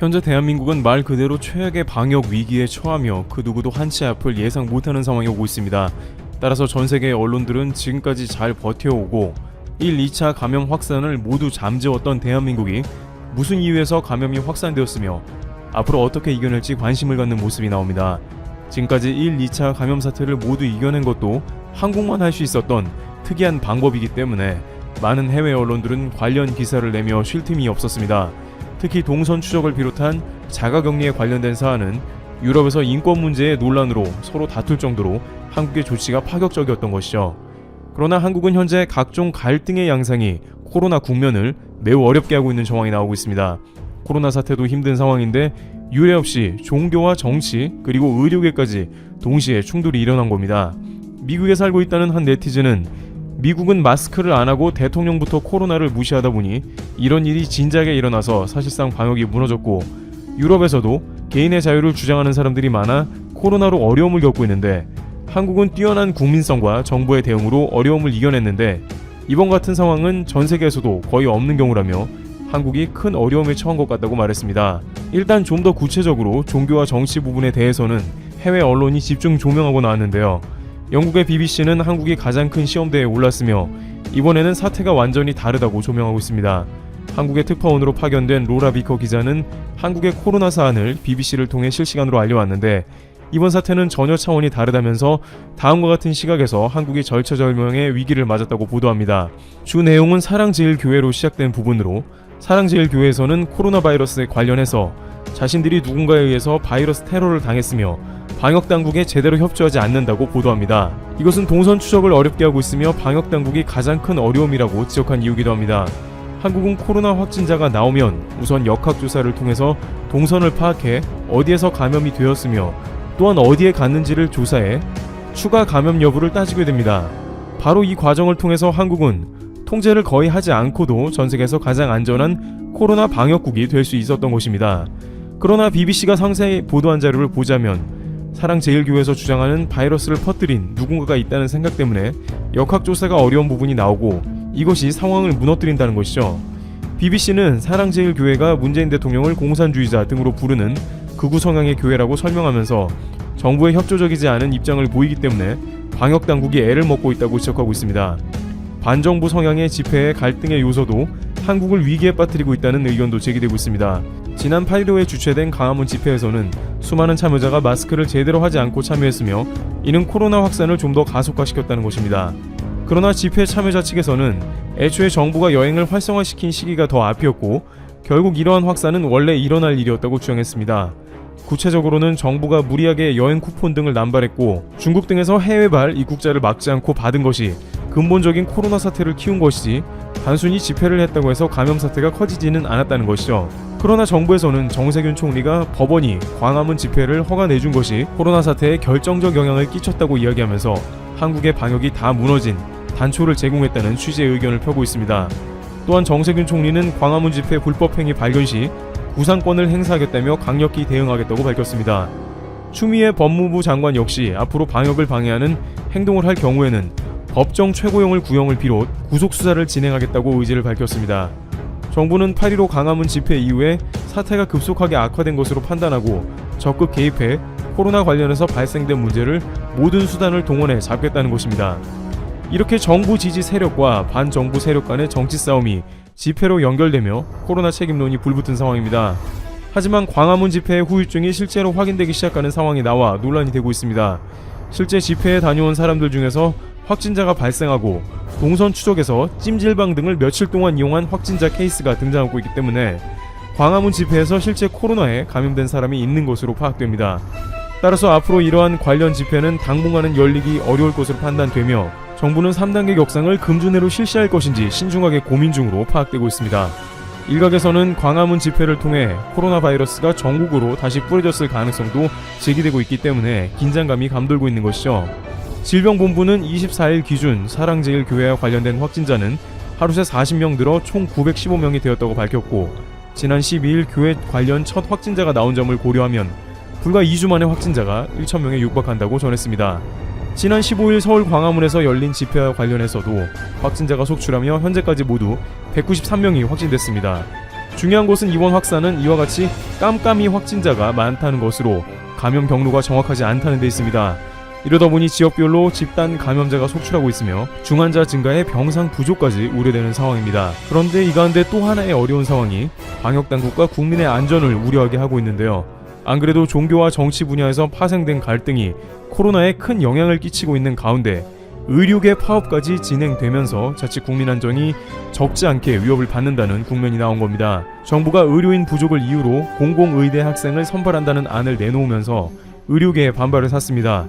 현재 대한민국은 말 그대로 최악의 방역 위기에 처하며 그 누구도 한치 앞을 예상 못하는 상황이 오고 있습니다. 따라서 전 세계의 언론들은 지금까지 잘 버텨오고 1, 2차 감염 확산을 모두 잠재웠던 대한민국이 무슨 이유에서 감염이 확산되었으며 앞으로 어떻게 이겨낼지 관심을 갖는 모습이 나옵니다. 지금까지 1, 2차 감염 사태를 모두 이겨낸 것도 한국만 할 수 있었던 특이한 방법이기 때문에 많은 해외 언론들은 관련 기사를 내며 쉴 틈이 없었습니다. 특히 동선 추적을 비롯한 자가격리에 관련된 사안은 유럽에서 인권 문제의 논란으로 서로 다툴 정도로 한국의 조치가 파격적이었던 것이죠. 그러나 한국은 현재 각종 갈등의 양상이 코로나 국면을 매우 어렵게 하고 있는 정황이 나오고 있습니다. 코로나 사태도 힘든 상황인데 유례 없이 종교와 정치 그리고 의료계까지 동시에 충돌이 일어난 겁니다. 미국에 살고 있다는 한 네티즌은 미국은 마스크를 안 하고 대통령부터 코로나를 무시하다 보니 이런 일이 진작에 일어나서 사실상 방역이 무너졌고 유럽에서도 개인의 자유를 주장하는 사람들이 많아 코로나로 어려움을 겪고 있는데 한국은 뛰어난 국민성과 정부의 대응으로 어려움을 이겨냈는데 이번 같은 상황은 전 세계에서도 거의 없는 경우라며 한국이 큰 어려움에 처한 것 같다고 말했습니다. 일단 좀 더 구체적으로 종교와 정치 부분에 대해서는 해외 언론이 집중 조명하고 나왔는데요. 영국의 BBC는 한국이 가장 큰 시험대에 올랐으며 이번에는 사태가 완전히 다르다고 조명하고 있습니다. 한국의 특파원으로 파견된 로라 비커 기자는 한국의 코로나 사안을 BBC를 통해 실시간으로 알려왔는데 이번 사태는 전혀 차원이 다르다면서 다음과 같은 시각에서 한국이 절체절명의 위기를 맞았다고 보도합니다. 주 내용은 사랑제일교회로 시작된 부분으로 사랑제일교회에서는 코로나 바이러스에 관련해서 자신들이 누군가에 의해서 바이러스 테러를 당했으며 방역당국에 제대로 협조하지 않는다고 보도합니다. 이것은 동선 추적을 어렵게 하고 있으며 방역당국이 가장 큰 어려움이라고 지적한 이유기도 합니다. 한국은 코로나 확진자가 나오면 우선 역학조사를 통해서 동선을 파악해 어디에서 감염이 되었으며 또한 어디에 갔는지를 조사해 추가 감염 여부를 따지게 됩니다. 바로 이 과정을 통해서 한국은 통제를 거의 하지 않고도 전 세계에서 가장 안전한 코로나 방역국이 될 수 있었던 것입니다. 그러나 BBC가 상세히 보도한 자료를 보자면 사랑제일교회에서 주장하는 바이러스를 퍼뜨린 누군가가 있다는 생각 때문에 역학조사가 어려운 부분이 나오고 이것이 상황을 무너뜨린다는 것이죠. BBC는 사랑제일교회가 문재인 대통령을 공산주의자 등으로 부르는 극우 성향의 교회라고 설명하면서 정부에 협조적이지 않은 입장을 보이기 때문에 방역당국이 애를 먹고 있다고 지적하고 있습니다. 반정부 성향의 집회의 갈등의 요소도 한국을 위기에 빠뜨리고 있다는 의견도 제기되고 있습니다. 지난 8.15에 주최된 광화문 집회에서는 수많은 참여자가 마스크를 제대로 하지 않고 참여했으며 이는 코로나 확산을 좀 더 가속화시켰다는 것입니다. 그러나 집회 참여자 측에서는 애초에 정부가 여행을 활성화시킨 시기가 더 앞이었고 결국 이러한 확산은 원래 일어날 일이었다고 주장했습니다. 구체적으로는 정부가 무리하게 여행 쿠폰 등을 남발했고 중국 등에서 해외발 입국자를 막지 않고 받은 것이 근본적인 코로나 사태를 키운 것이지 단순히 집회를 했다고 해서 감염 사태가 커지지는 않았다는 것이죠. 그러나 정부에서는 정세균 총리가 법원이 광화문 집회를 허가 내준 것이 코로나 사태에 결정적 영향을 끼쳤다고 이야기하면서 한국의 방역이 다 무너진 단초를 제공했다는 취지의 의견을 펴고 있습니다. 또한 정세균 총리는 광화문 집회 불법 행위 발견 시 구상권을 행사하겠다며 강력히 대응하겠다고 밝혔습니다. 추미애 법무부 장관 역시 앞으로 방역을 방해하는 행동을 할 경우에는 법정 최고형을 구형을 비롯 구속수사를 진행하겠다고 의지를 밝혔습니다. 정부는 8.15 광화문 집회 이후에 사태가 급속하게 악화된 것으로 판단하고 적극 개입해 코로나 관련해서 발생된 문제를 모든 수단을 동원해 잡겠다는 것입니다. 이렇게 정부 지지 세력과 반정부 세력 간의 정치 싸움이 집회로 연결되며 코로나 책임론이 불붙은 상황입니다. 하지만 광화문 집회의 후유증이 실제로 확인되기 시작하는 상황이 나와 논란이 되고 있습니다. 실제 집회에 다녀온 사람들 중에서 확진자가 발생하고 동선 추적에서 찜질방 등을 며칠 동안 이용한 확진자 케이스가 등장하고 있기 때문에 광화문 집회에서 실제 코로나에 감염된 사람이 있는 것으로 파악됩니다. 따라서 앞으로 이러한 관련 집회는 당분간은 열리기 어려울 것으로 판단되며 정부는 3단계 격상을 금주 내로 실시할 것인지 신중하게 고민 중으로 파악되고 있습니다. 일각에서는 광화문 집회를 통해 코로나 바이러스가 전국으로 다시 뿌려졌을 가능성도 제기되고 있기 때문에 긴장감이 감돌고 있는 것이죠. 질병본부는 24일 기준 사랑제일교회와 관련된 확진자는 하루 새 40명 늘어 총 915명이 되었다고 밝혔고 지난 12일 교회 관련 첫 확진자가 나온 점을 고려하면 불과 2주 만에 확진자가 1,000명에 육박한다고 전했습니다. 지난 15일 서울 광화문에서 열린 집회와 관련해서도 확진자가 속출하며 현재까지 모두 193명이 확진됐습니다. 중요한 것은 이번 확산은 이와 같이 깜깜이 확진자가 많다는 것으로 감염 경로가 정확하지 않다는 데 있습니다. 이러다 보니 지역별로 집단 감염자가 속출하고 있으며 중환자 증가에 병상 부족까지 우려되는 상황입니다. 그런데 이 가운데 또 하나의 어려운 상황이 방역당국과 국민의 안전을 우려하게 하고 있는데요. 안 그래도 종교와 정치 분야에서 파생된 갈등이 코로나에 큰 영향을 끼치고 있는 가운데 의료계 파업까지 진행되면서 자칫 국민 안전이 적지 않게 위협을 받는다는 국면이 나온 겁니다. 정부가 의료인 부족을 이유로 공공의대 학생을 선발한다는 안을 내놓으면서 의료계의 반발을 샀습니다.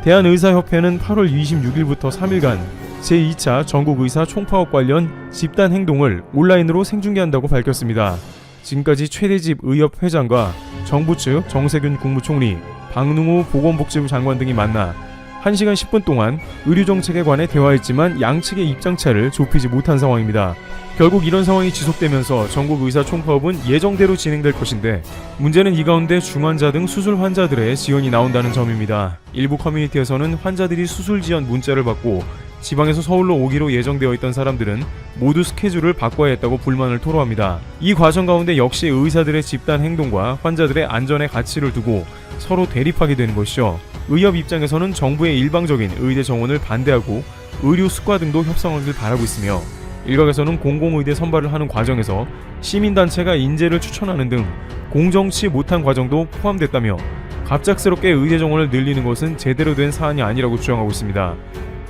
대한의사협회는 8월 26일부터 3일간 제2차 전국의사 총파업 관련 집단 행동을 온라인으로 생중계한다고 밝혔습니다. 지금까지 최대집 의협 회장과 정부 측 정세균 국무총리, 박능우 보건복지부 장관 등이 만나 1시간 10분 동안 의료정책에 관해 대화했지만 양측의 입장차를 좁히지 못한 상황입니다. 결국 이런 상황이 지속되면서 전국의사 총파업은 예정대로 진행될 것인데 문제는 이 가운데 중환자 등 수술 환자들의 지연이 나온다는 점입니다. 일부 커뮤니티에서는 환자들이 수술 지연 문자를 받고 지방에서 서울로 오기로 예정되어 있던 사람들은 모두 스케줄을 바꿔야 했다고 불만을 토로합니다. 이 과정 가운데 역시 의사들의 집단 행동과 환자들의 안전의 가치를 두고 서로 대립하게 되는 것이죠. 의협 입장에서는 정부의 일방적인 의대 정원을 반대하고 의료 수과 등도 협상하길 바라고 있으며 일각에서는 공공의대 선발을 하는 과정에서 시민단체가 인재를 추천하는 등 공정치 못한 과정도 포함됐다며 갑작스럽게 의대 정원을 늘리는 것은 제대로 된 사안이 아니라고 주장하고 있습니다.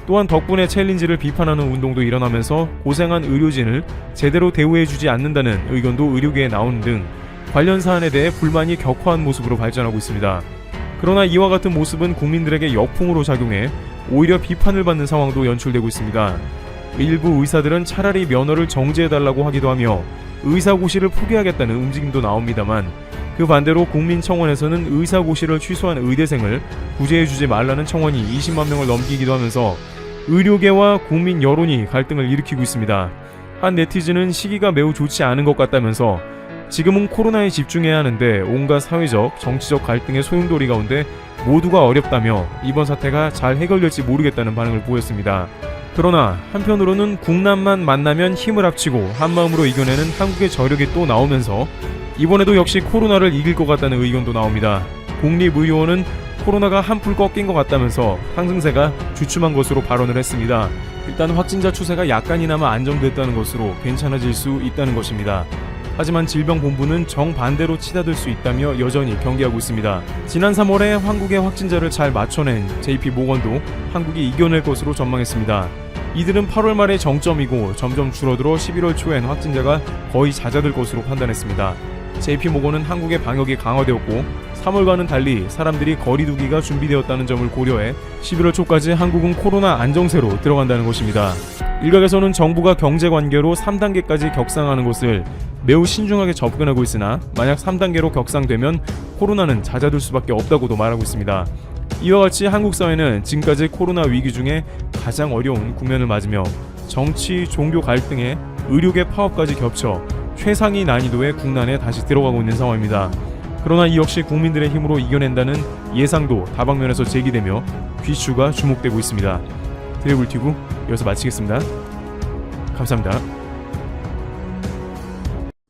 또한 덕분에 챌린지를 비판하는 운동도 일어나면서 고생한 의료진을 제대로 대우해주지 않는다는 의견도 의료계에 나오는 등 관련 사안에 대해 불만이 격화한 모습으로 발전하고 있습니다. 그러나 이와 같은 모습은 국민들에게 역풍으로 작용해 오히려 비판을 받는 상황도 연출되고 있습니다. 일부 의사들은 차라리 면허를 정지해달라고 하기도 하며 의사고시를 포기하겠다는 움직임도 나옵니다만 그 반대로 국민청원에서는 의사고시를 취소한 의대생을 구제해주지 말라는 청원이 20만 명을 넘기기도 하면서 의료계와 국민 여론이 갈등을 일으키고 있습니다. 한 네티즌은 시기가 매우 좋지 않은 것 같다면서 지금은 코로나에 집중해야 하는데 온갖 사회적, 정치적 갈등의 소용돌이 가운데 모두가 어렵다며 이번 사태가 잘 해결될지 모르겠다는 반응을 보였습니다. 그러나 한편으로는 국난만 만나면 힘을 합치고 한마음으로 이겨내는 한국의 저력이 또 나오면서 이번에도 역시 코로나를 이길 것 같다는 의견도 나옵니다. 국립의료원은 코로나가 한풀 꺾인 것 같다면서 상승세가 주춤한 것으로 발언을 했습니다. 일단 확진자 추세가 약간이나마 안정됐다는 것으로 괜찮아질 수 있다는 것입니다. 하지만 질병본부는 정반대로 치닫을 수 있다며 여전히 경계하고 있습니다. 지난 3월에 한국의 확진자를 잘 맞춰낸 JP모건도 한국이 이겨낼 것으로 전망했습니다. 이들은 8월 말에 정점이고 점점 줄어들어 11월 초엔 확진자가 거의 잦아들 것으로 판단했습니다. JP모건은 한국의 방역이 강화되었고 3월과는 달리 사람들이 거리두기가 준비되었다는 점을 고려해 11월 초까지 한국은 코로나 안정세로 들어간다는 것입니다. 일각에서는 정부가 경제관계로 3단계까지 격상하는 것을 매우 신중하게 접근하고 있으나 만약 3단계로 격상되면 코로나는 잦아들 수밖에 없다고도 말하고 있습니다. 이와 같이 한국 사회는 지금까지 코로나 위기 중에 가장 어려운 국면을 맞으며 정치, 종교 갈등에 의료계 파업까지 겹쳐 최상위 난이도의 국난에 다시 들어가고 있는 상황입니다. 그러나 이 역시 국민들의 힘으로 이겨낸다는 예상도 다방면에서 제기되며 귀추가 주목되고 있습니다. 드래블튜브 여기서 마치겠습니다. 감사합니다.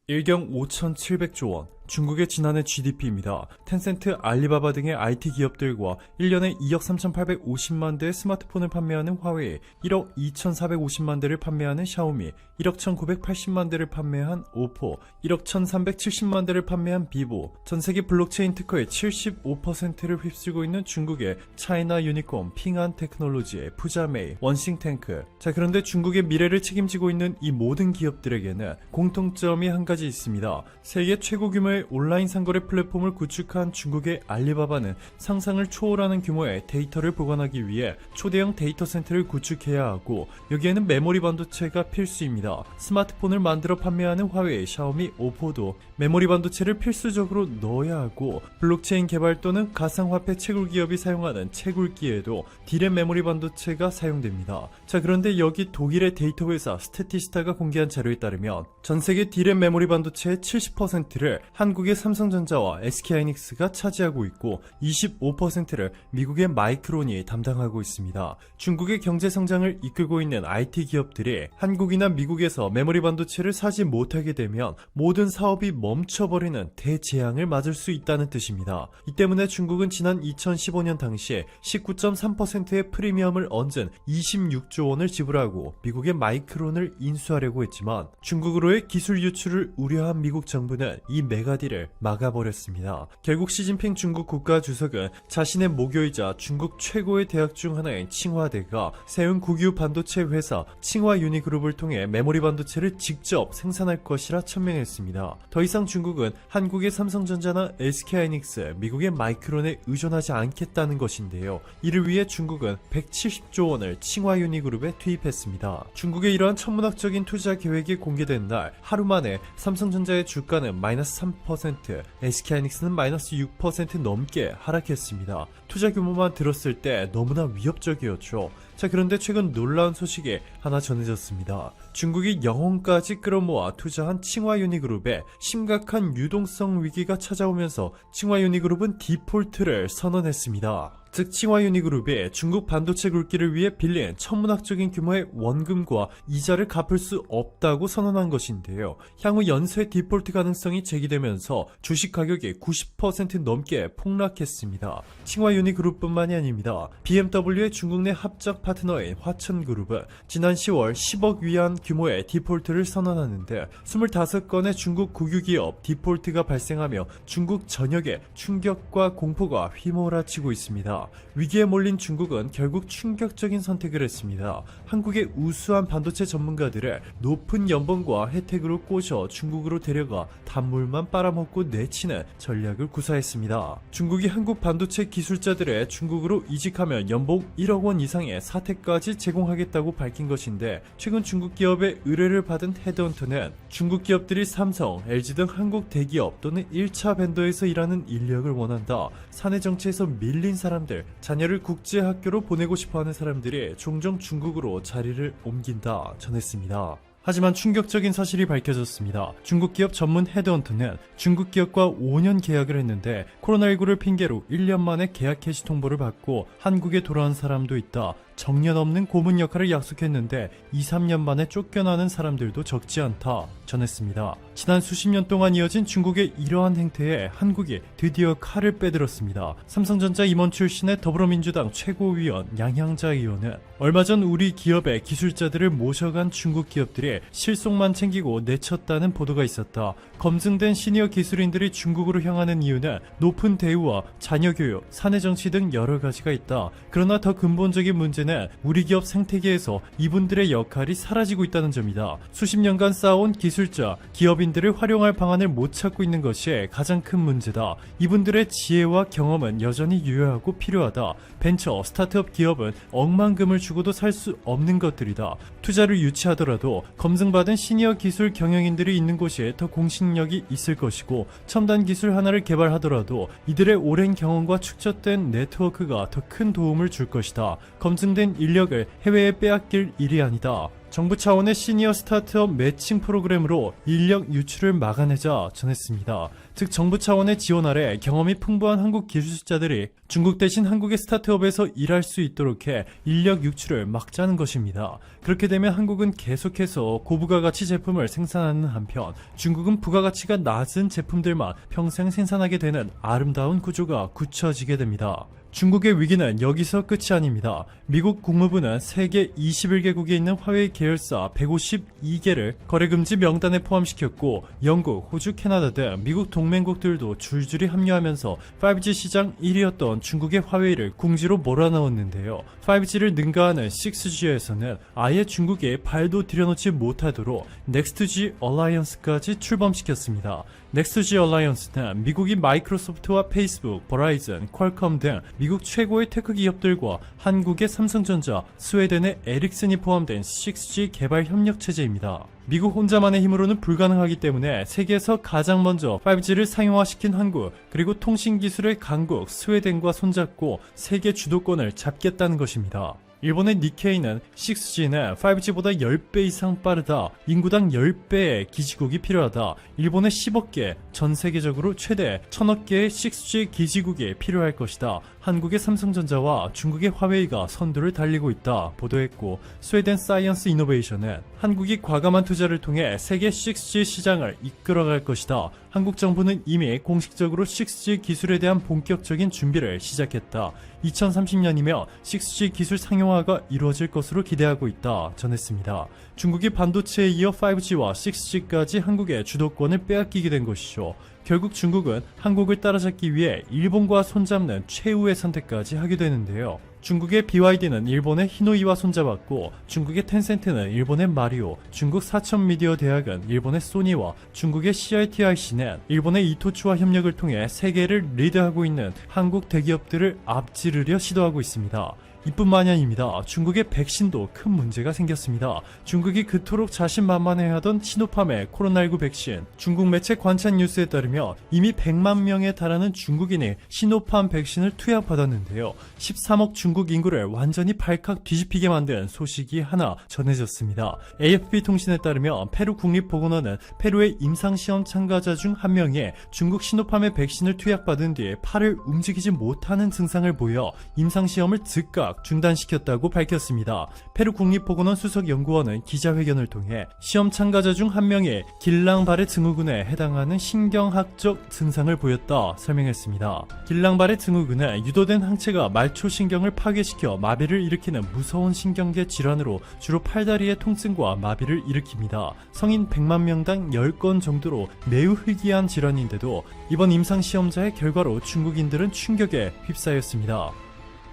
1경 5,700조 원, 중국의 지난해 GDP입니다. 텐센트, 알리바바 등의 IT 기업들과 1년에 2억 3,850만 대의 스마트폰을 판매하는 화웨이, 1억 2,450만 대를 판매하는 샤오미, 1억 1,980만 대를 판매한 오포, 1억 1,370만 대를 판매한 비보, 전세계 블록체인 특허의 75%를 휩쓸고 있는 중국의 차이나 유니콘, 핑안 테크놀로지의 푸자메이, 원싱탱크. 자, 그런데 중국의 미래를 책임지고 있는 이 모든 기업들에게는 공통점이 한 가지 있습니다. 세계 최고 규모의 온라인 상거래 플랫폼을 구축한 중국의 알리바바는 상상을 초월하는 규모의 데이터를 보관하기 위해 초대형 데이터 센터를 구축해야 하고 여기에는 메모리 반도체가 필수입니다. 스마트폰을 만들어 판매하는 화웨이, 샤오미, 오포도 메모리 반도체를 필수적으로 넣어야 하고 블록체인 개발 또는 가상화폐 채굴 기업이 사용하는 채굴기에도 디램 메모리 반도체가 사용됩니다. 자, 그런데 여기 독일의 데이터 회사 스태티스타가 공개한 자료에 따르면 전 세계 디램 메모리 반도체의 70%를 한국의 삼성전자와 SK하이닉스가 차지하고 있고 25%를 미국의 마이크론이 담당하고 있습니다. 중국의 경제 성장을 이끌고 있는 IT 기업들이 한국이나 미국에서 메모리 반도체를 사지 못하게 되면 모든 사업이 멈춰버리는 대재앙을 맞을 수 있다는 뜻입니다. 이 때문에 중국은 지난 2015년 당시에 19.3%의 프리미엄을 얹은 26조 원을 지불하고 미국의 마이크론을 인수하려고 했지만 중국으로의 기술 유출을 우려한 미국 정부는 이 메가딜을 막아버렸습니다. 결국 시진핑 중국 국가주석은 자신의 모교이자 중국 최고의 대학 중 하나인 칭화대가 세운 국유 반도체 회사 칭화 유니그룹을 통해 메모리 반도체를 직접 생산할 것이라 천명했습니다. 더 이상 중국은 한국의 삼성전자나 SK하이닉스, 미국의 마이크론에 의존하지 않겠다는 것인데요. 이를 위해 중국은 170조 원을 칭화 유니그룹에 투입했습니다. 중국의 이러한 천문학적인 투자 계획이 공개된 날 하루 만에 삼성전자의 주가는 마이너스 3%, SK하이닉스는 마이너스 6% 넘게 하락했습니다. 투자 규모만 들었을 때 너무나 위협적이었죠. 자, 그런데 최근 놀라운 소식이 하나 전해졌습니다. 중국이 영혼까지 끌어모아 투자한 칭화유니그룹에 심각한 유동성 위기가 찾아오면서 칭화유니그룹은 디폴트를 선언했습니다. 즉 칭화유니그룹이 중국 반도체 굴기를 위해 빌린 천문학적인 규모의 원금과 이자를 갚을 수 없다고 선언한 것인데요. 향후 연쇄 디폴트 가능성이 제기되면서 주식 가격이 90% 넘게 폭락했습니다. 칭화유니그룹뿐만이 아닙니다. BMW의 중국 내 합작 파트너인 화천그룹은 지난 10월 10억 위안 규모의 디폴트를 선언하는데 25건의 중국 국유기업 디폴트가 발생하며 중국 전역에 충격과 공포가 휘몰아치고 있습니다. 위기에 몰린 중국은 결국 충격적인 선택을 했습니다. 한국의 우수한 반도체 전문가들을 높은 연봉과 혜택으로 꼬셔 중국으로 데려가 단물만 빨아먹고 내치는 전략을 구사했습니다. 중국이 한국 반도체 기술자들의 중국으로 이직하면 연봉 1억 원 이상의 사택까지 제공하겠다고 밝힌 것인데 최근 중국 기업의 의뢰를 받은 헤드헌터는 중국 기업들이 삼성, LG 등 한국 대기업 또는 1차 벤더에서 일하는 인력을 원한다. 사내 정치에서 밀린 사람들, 자녀를 국제학교로 보내고 싶어하는 사람들이 종종 중국으로 자리를 옮긴다 전했습니다. 하지만 충격적인 사실이 밝혀졌습니다. 중국 기업 전문 헤드헌터는 중국 기업과 5년 계약을 했는데 코로나19를 핑계로 1년 만에 계약 해지 통보를 받고 한국에 돌아온 사람도 있다. 정년 없는 고문 역할을 약속했는데 2, 3년 만에 쫓겨나는 사람들도 적지 않다 전했습니다. 지난 수십 년 동안 이어진 중국의 이러한 행태에 한국이 드디어 칼을 빼들었습니다. 삼성전자 임원 출신의 더불어민주당 최고위원 양향자 의원은 얼마 전 우리 기업의 기술자들을 모셔간 중국 기업들이 실속만 챙기고 내쳤다는 보도가 있었다. 검증된 시니어 기술인들이 중국으로 향하는 이유는 높은 대우와 자녀 교육, 사내 정치 등 여러 가지가 있다. 그러나 더 근본적인 문제는 우리 기업 생태계에서 이분들의 역할이 사라지고 있다는 점이다. 수십 년간 쌓아온 기술자, 기업인들을 활용할 방안을 못 찾고 있는 것이 가장 큰 문제다. 이분들의 지혜와 경험은 여전히 유효하고 필요하다. 벤처, 스타트업 기업은 억만금을 주고도 살 수 없는 것들이다. 투자를 유치하더라도 검증받은 시니어 기술 경영인들이 있는 곳이 더 공신력이 있을 것이고 첨단 기술 하나를 개발하더라도 이들의 오랜 경험과 축적된 네트워크가 더 큰 도움을 줄 것이다. 검증된 인력을 해외에 빼앗길 일이 아니다. 정부 차원의 시니어 스타트업 매칭 프로그램으로 인력 유출을 막아내자 전했습니다. 즉 정부 차원의 지원 아래 경험이 풍부한 한국 기술자들이 중국 대신 한국의 스타트업에서 일할 수 있도록 해 인력 유출을 막자는 것입니다. 그렇게 되면 한국은 계속해서 고부가가치 제품을 생산하는 한편 중국은 부가가치가 낮은 제품들만 평생 생산하게 되는 아름다운 구조가 굳혀지게 됩니다. 중국의 위기는 여기서 끝이 아닙니다. 미국 국무부는 세계 21개국에 있는 화웨이 계열사 152개를 거래금지 명단에 포함시켰고 영국, 호주, 캐나다 등 미국 동맹국들도 줄줄이 합류하면서 5G 시장 1위였던 중국의 화웨이를 궁지로 몰아넣었는데요. 5G를 능가하는 6G에서는 아예 중국에 발도 들여놓지 못하도록 넥스트G 얼라이언스까지 출범시켰습니다. 넥스트G 얼라이언스는 미국이 마이크로소프트와 페이스북, 버라이즌, 퀄컴 등 미국 최고의 테크 기업들과 한국의 삼성전자, 스웨덴의 에릭슨이 포함된 6G 개발 협력 체제입니다. 미국 혼자만의 힘으로는 불가능하기 때문에 세계에서 가장 먼저 5G를 상용화시킨 한국, 그리고 통신기술의 강국 스웨덴과 손잡고 세계 주도권을 잡겠다는 것입니다. 일본의 니케이는 6G는 5G보다 10배 이상 빠르다. 인구당 10배의 기지국이 필요하다. 일본의 10억 개, 전 세계적으로 최대 1000억 개의 6G 기지국이 필요할 것이다. 한국의 삼성전자와 중국의 화웨이가 선두를 달리고 있다 보도했고, 스웨덴 사이언스 이노베이션은 한국이 과감한 투자를 통해 세계 6G 시장을 이끌어갈 것이다. 한국 정부는 이미 공식적으로 6G 기술에 대한 본격적인 준비를 시작했다. 2030년이면 6G 기술 상용화가 이루어질 것으로 기대하고 있다 전했습니다. 중국이 반도체에 이어 5G와 6G까지 한국의 주도권을 빼앗기게 된 것이죠. 결국 중국은 한국을 따라잡기 위해 일본과 손잡는 최후의 선택까지 하게 되는데요. 중국의 BYD는 일본의 히노이와 손잡았고, 중국의 텐센트는 일본의 마리오, 중국 사천미디어 대학은 일본의 소니와 중국의 CITIC는 일본의 이토츠와 협력을 통해 세계를 리드하고 있는 한국 대기업들을 앞지르려 시도하고 있습니다. 이뿐만이 아닙니다. 중국의 백신도 큰 문제가 생겼습니다. 중국이 그토록 자신만만해하던 시노팜의 코로나19 백신, 중국 매체 관찬 뉴스에 따르면 이미 100만 명에 달하는 중국인이 시노팜 백신을 투약받았는데요. 13억 중국 인구를 완전히 발칵 뒤집히게 만든 소식이 하나 전해졌습니다. AFP 통신에 따르면 페루 국립보건원은 페루의 임상시험 참가자 중 한 명이 중국 시노팜의 백신을 투약받은 뒤 팔을 움직이지 못하는 증상을 보여 임상시험을 즉각 중단시켰다고 밝혔습니다. 페루 국립보건원 수석연구원은 기자회견을 통해 시험 참가자 중 한 명이 길랑바레 증후군에 해당하는 신경학적 증상을 보였다 설명했습니다. 길랑바레 증후군은 유도된 항체가 말초신경을 파괴시켜 마비를 일으키는 무서운 신경계 질환으로 주로 팔다리의 통증과 마비를 일으킵니다. 성인 100만 명당 10건 정도로 매우 희귀한 질환인데도 이번 임상시험자의 결과로 중국인들은 충격에 휩싸였습니다.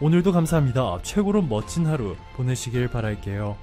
오늘도 감사합니다. 최고로 멋진 하루 보내시길 바랄게요.